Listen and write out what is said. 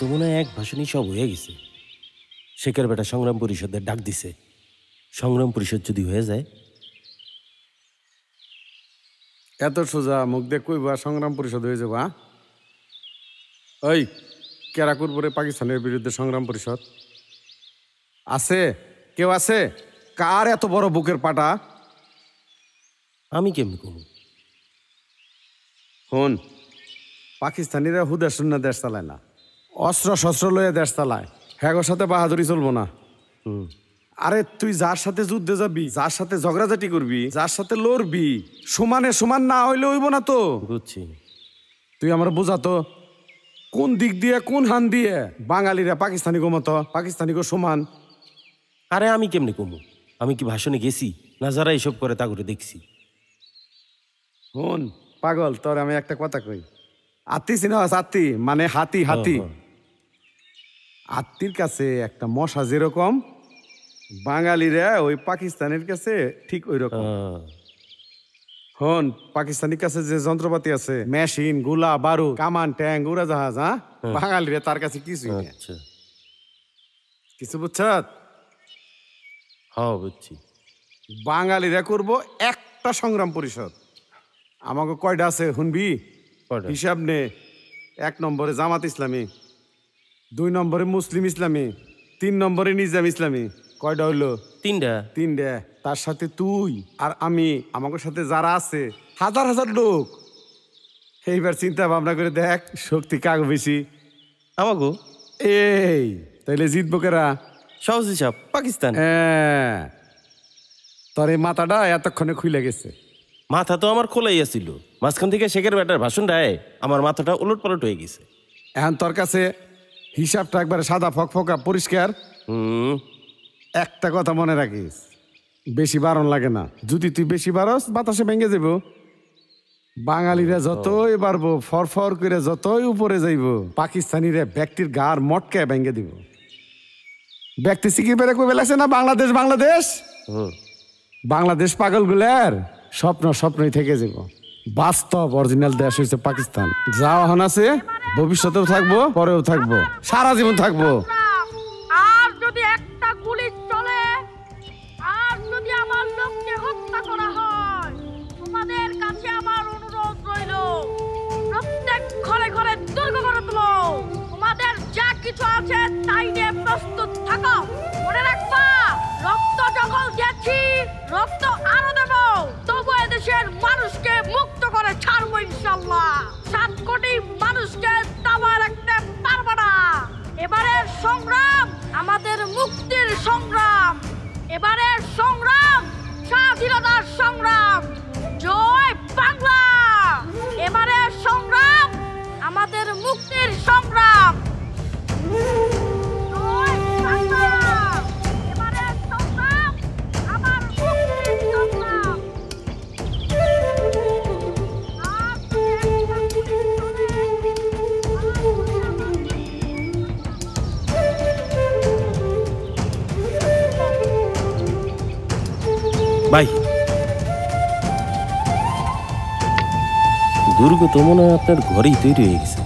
তো মনে হয় এক ভাষণই সব হয়ে গেছে। শেখের বেটা সংগ্রাম পরিষদের ডাক দিছে। সংগ্রাম পরিষদ যদি হয়ে যায়, এত সোজা মুখ দিয়ে কইবা সংগ্রাম পরিষদ হয়ে যাবা? ওই কেরা করবো রে পাকিস্তানের বিরুদ্ধে সংগ্রাম পরিষদ? আছে কেউ আছে? কার এত বড় বুকের পাটা? আমি কেমনি কমু? হন, পাকিস্তানিরা হুদা শূন্য দেশ চালায় না, অস্ত্র শস্ত্র লয়ে দেশ চালায়। হ্যাগোর সাথে বাহাদুরি চলবো না। আরে তুই যার সাথে যুদ্ধে যাবি, যার সাথে ঝগড়াঝাটি করবি, যার সাথে লড়বি, সমানে সমান না হইলে হইব না তো। বুঝছি। তুই আমার বোঝাতো কোন দিক দিয়ে কোন হান দিয়ে বাঙালিরা পাকিস্তানি গো মতো, পাকিস্তানি গো সমান। আরে আমি কেমনি কমু? আমি কি ভাষণে গেছি না যারা এইসব করে তা করে দেখছি? হন পাগল, তোর আমি একটা কথা কই। আত্মি চিনাস? আত্মি মানে হাতি। হাতি আত্মির কাছে একটা মশা যেরকম, বাঙালিরা ওই পাকিস্তানের কাছে ঠিক ওই রকম। হন, পাকিস্তানির কাছে যে যন্ত্রপাতি আছে, মেশিন, গুলা, বারুদ, কামান, ট্যাঙ্ক, উড়াজাহাজ, বাঙালিরা তার কাছে কিছুই নেই। কিছু বুঝছ? হ্যাঁ বুঝছি। বাঙালিরা করবো একটা সংগ্রাম পরিষদ। আমাকে কয়টা আছে শুনবি? হিসাব নে। 1 নম্বরে জামাত ইসলামী, 2 নম্বরে মুসলিম ইসলামী, 3 নম্বরে নিজাম ইসলামী। কয়টা হইলো? 3টা। তার সাথে তুই আর আমি, আমাকে সাথে যারা আছে হাজার হাজার লোক। এইবার চিন্তা ভাবনা করে দেখ শক্তি কাগো বেশি। আমাগো এই তাইলে জিতবো কেরা? সহজ হিসাব পাকিস্তান। হ্যাঁ, তোর এই মাথাটা এতক্ষণে খুলে গেছে। মাথা তো আমার খোলাই আছিল, মাঝখান থেকে শেখের বেটার ভাষণটায় আমার মাথাটা উলট পালট হয়ে গেছে। এখন তোর কাছে হিসাবটা একবারে সাদা ফকফকা পরিষ্কার। একটা কথা মনে রাখিস, বেশি বারণ লাগে না। যদি তুই বেশি বারস বাতাসে ভেঙে যাব। বাঙালিরা যতই বাড়বো, ফরফর করে যতই উপরে যাইব, পাকিস্তানিরা ব্যক্তির গার মটকে ভেঙে দিব। ব্যক্তি সিকির বেড়ে কই বেলাছে না বাংলাদেশ বাংলাদেশ। বাংলাদেশ পাগল গুলার স্বপ্নই থেকে যাব। বাস্তব অরিজিনাল দেশ হচ্ছে পাকিস্তান। যা এখন আছে ভবিষ্যতেও থাকবো, পরেও থাকবো, সারা জীবন থাকবো। আর যদি একটা গুলি চলে, আর যদি আমার লোককে হত্যা করা হয়, তোমাদের কাছে আমার অনুরোধ রইল, প্রত্যেক ঘরে ঘরে দুর্গ করে তুলো। তোমাদের যা কিছু আছে তাই নিয়ে প্রস্তুত থাকো। মনে রাখবা, রক্ত যখন দিয়েছি, রক্ত আরো দেব। তবু এদেশের মানুষকে মুক্ত করে ছাড়বো ইনশাল্লাহ। 7 কোটি মানুষকে দাবা রাখতে পারবো না। এবারের সংগ্রাম আমাদের মুক্তির সংগ্রাম। এবারের সংগ্রাম স্বাধীনতার সংগ্রাম। জয় বাংলা। এবারের সংগ্রাম আমাদের মুক্তির সংগ্রাম। জয় বাংলা। এবারের সংগ্রাম আমার মুক্তির সংগ্রাম। ভাই, দুর্গ তো মনে হয় আপনার ঘরেই তৈরি হয়ে গেছে।